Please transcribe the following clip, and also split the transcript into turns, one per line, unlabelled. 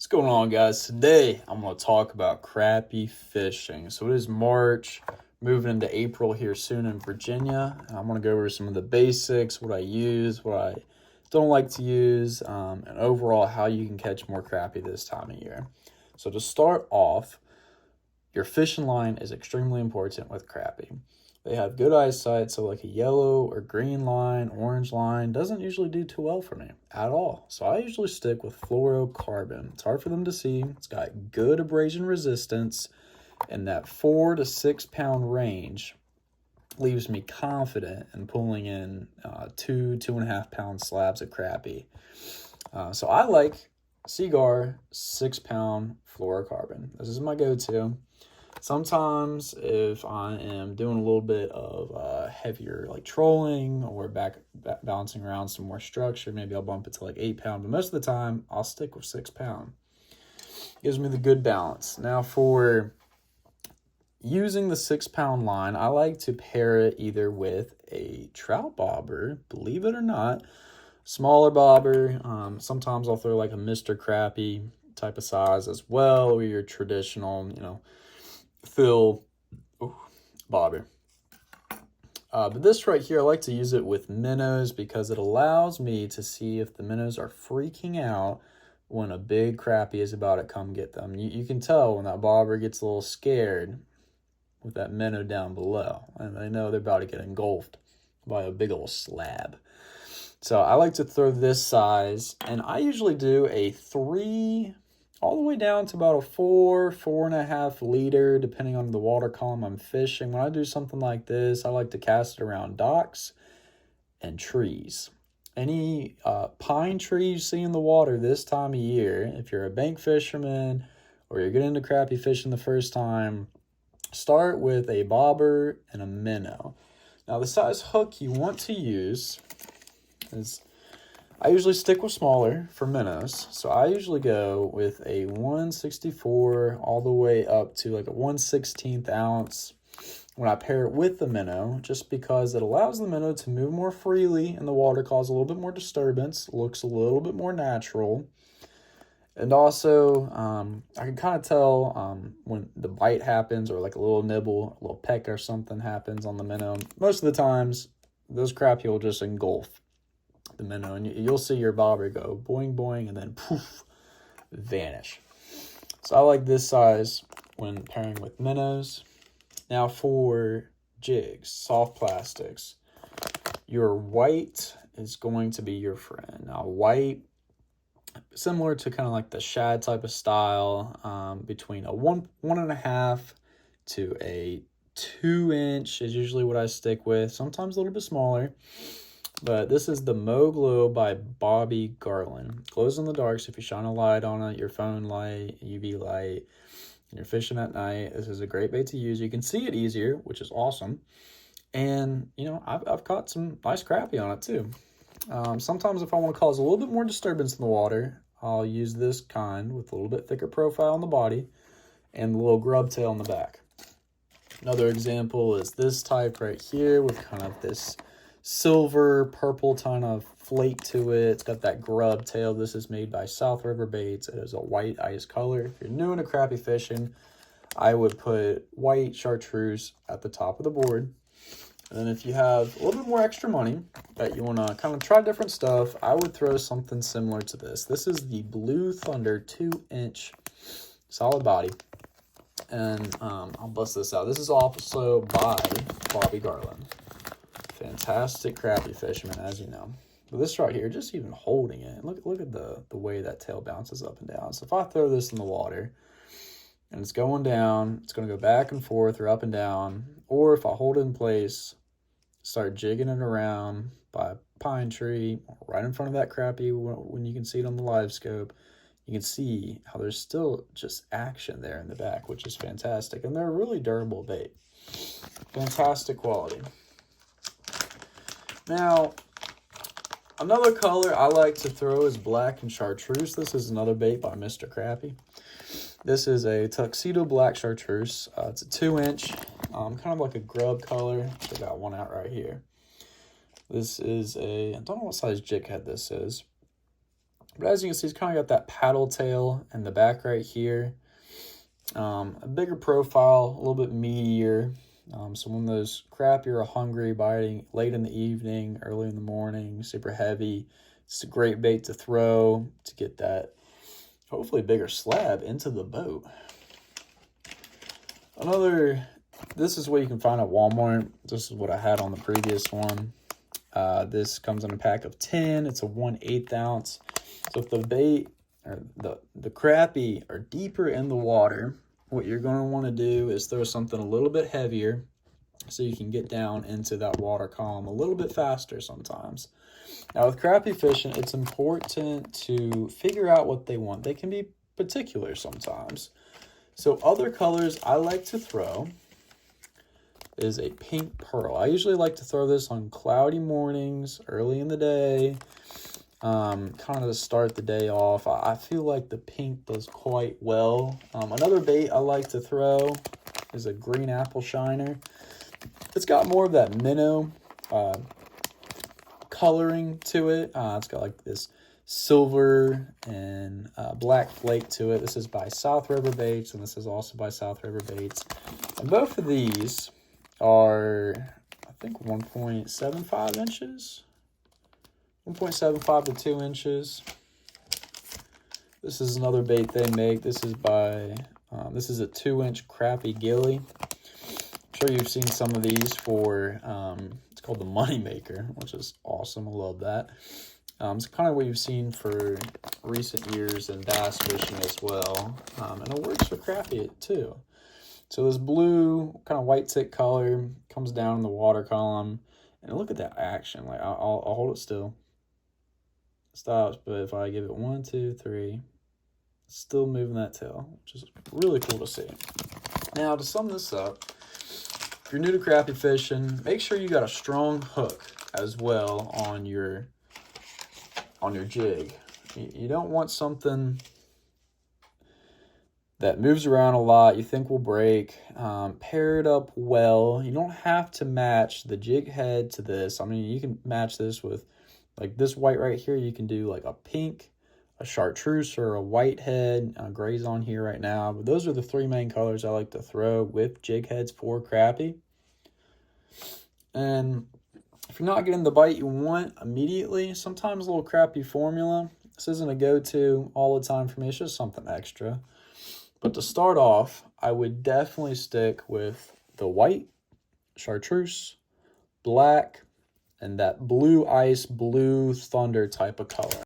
What's going on, guys? Today I'm going to talk about crappie fishing. So it is March, moving into April here soon in Virginia, and I'm going to go over some of the basics, what I use, what I don't like to use, and overall how you can catch more crappie this time of year. So to start off, your fishing line is extremely important with crappie. They have good eyesight, so like a yellow or green line, orange line doesn't usually do too well for me at all. So I usually stick with fluorocarbon. It's hard for them to see. It's got good abrasion resistance, and that 4 to 6 pound range leaves me confident in pulling in 2.5 pound slabs of crappie. So I like Seagar 6 pound fluorocarbon. This is my go-to. Sometimes if I am doing a little bit of heavier like trolling or back bouncing around some more structure, maybe I'll bump it to like 8 pound, but most of the time I'll stick with 6 pound. Gives me the good balance. Now for using the 6 pound line, I like to pair it either with a trout bobber, believe it or not, smaller bobber. Sometimes I'll throw like a Mr. Crappie type of size as well, or your traditional, fill bobber. But this right here, I like to use it with minnows because it allows me to see if the minnows are freaking out when a big crappie is about to come get them. You can tell when that bobber gets a little scared with that minnow down below, and they know they're about to get engulfed by a big old slab. So I like to throw this size, and I usually do a 3 all the way down to about a 4.5 liter, depending on the water column I'm fishing. When I do something like this, I like to cast it around docks and trees. Any pine tree you see in the water this time of year, if you're a bank fisherman or you're getting into crappie fishing the first time, start with a bobber and a minnow. Now the size hook you want to use is, I usually stick with smaller for minnows. So I usually go with a 1/64 all the way up to like a 1/16 ounce when I pair it with the minnow, just because it allows the minnow to move more freely in the water, cause a little bit more disturbance, looks a little bit more natural. And also, I can kind of tell when the bite happens or like a little nibble, a little peck or something happens on the minnow. Most of the times, those crappie will just engulf the minnow, and you'll see your bobber go boing boing and then poof, vanish. So I like this size when pairing with minnows. Now for jigs, soft plastics, your white is going to be your friend. Now white, similar to kind of like the shad type of style, between a 1.5 to a 2-inch is usually what I stick with, sometimes a little bit smaller. But this is the Mo Glow by Bobby Garland. Glows in the dark, so if you shine a light on it, your phone light, UV light, and you're fishing at night, this is a great bait to use. You can see it easier, which is awesome. And, I've caught some nice crappie on it too. Sometimes if I want to cause a little bit more disturbance in the water, I'll use this kind with a little bit thicker profile on the body and a little grub tail on the back. Another example is this type right here with kind of this silver purple kind of flake to it. It's got that grub tail. This is made by South River Baits. It is a white ice color. If you're new into crappie fishing, I would put white chartreuse at the top of the board. And then if you have a little bit more extra money that you want to kind of try different stuff, I would throw something similar to this. This is the Blue Thunder 2-inch solid body. And I'll bust this out. This is also by Bobby Garland. Fantastic crappie fisherman, as you know. But this right here, just even holding it, look at the way that tail bounces up and down. So if I throw this in the water and it's going down, it's going to go back and forth or up and down. Or if I hold it in place, start jigging it around by a pine tree right in front of that crappie when you can see it on the live scope, you can see how there's still just action there in the back, which is fantastic. And they're a really durable bait. Fantastic quality. Now, another color I like to throw is black and chartreuse. This is another bait by Mr. Crappie. This is a tuxedo black chartreuse. It's a 2-inch, kind of like a grub color. I got one out right here. This is I don't know what size jig head this is, But as you can see, it's kind of got that paddle tail in the back right here. A bigger profile, a little bit meatier. So when those crappie are hungry, biting late in the evening, early in the morning, super heavy, it's a great bait to throw to get that hopefully bigger slab into the boat. This is what you can find at Walmart. This is what I had on the previous one. This comes in a pack of 10. It's a 1/8 ounce. So if the bait or the crappie are deeper in the water, what you're going to want to do is throw something a little bit heavier so you can get down into that water column a little bit faster sometimes. Now with crappie fishing, it's important to figure out what they want. They can be particular sometimes. So other colors I like to throw is a pink pearl. I usually like to throw this on cloudy mornings, early in the day, kind of to start the day off. I feel like the pink does quite well. Another bait I like to throw is a green apple shiner. It's got more of that minnow coloring to it. It's got like this silver and black flake to it. This is by South River Baits, and this is also by South River Baits. And both of these are, I think, 1.75 inches. 1.75 to 2 inches. This is another bait they make. This is by, this is a 2-inch crappie gilly. I'm sure you've seen some of these for, it's called the Money Maker, which is awesome. I love that. It's kind of what you've seen for recent years in bass fishing as well. And it works for crappie too. So this blue, kind of white tick color comes down in the water column. And look at that action. Like I'll hold it still. Stops, but if I give it 1, 2, 3, it's still moving that tail, which is really cool to see. Now, to sum this up, if you're new to crappie fishing, make sure you got a strong hook as well on your jig. You don't want something that moves around a lot, you think will break. Pair it up well. You don't have to match the jig head to this. I mean, you can match this with, like this white right here, you can do like a pink, a chartreuse, or a white head. Gray's on here right now. But those are the 3 main colors I like to throw with jig heads for crappie. And if you're not getting the bite you want immediately, sometimes a little crappie formula. This isn't a go-to all the time for me. It's just something extra. But to start off, I would definitely stick with the white, chartreuse, black, and that blue ice, blue thunder type of color.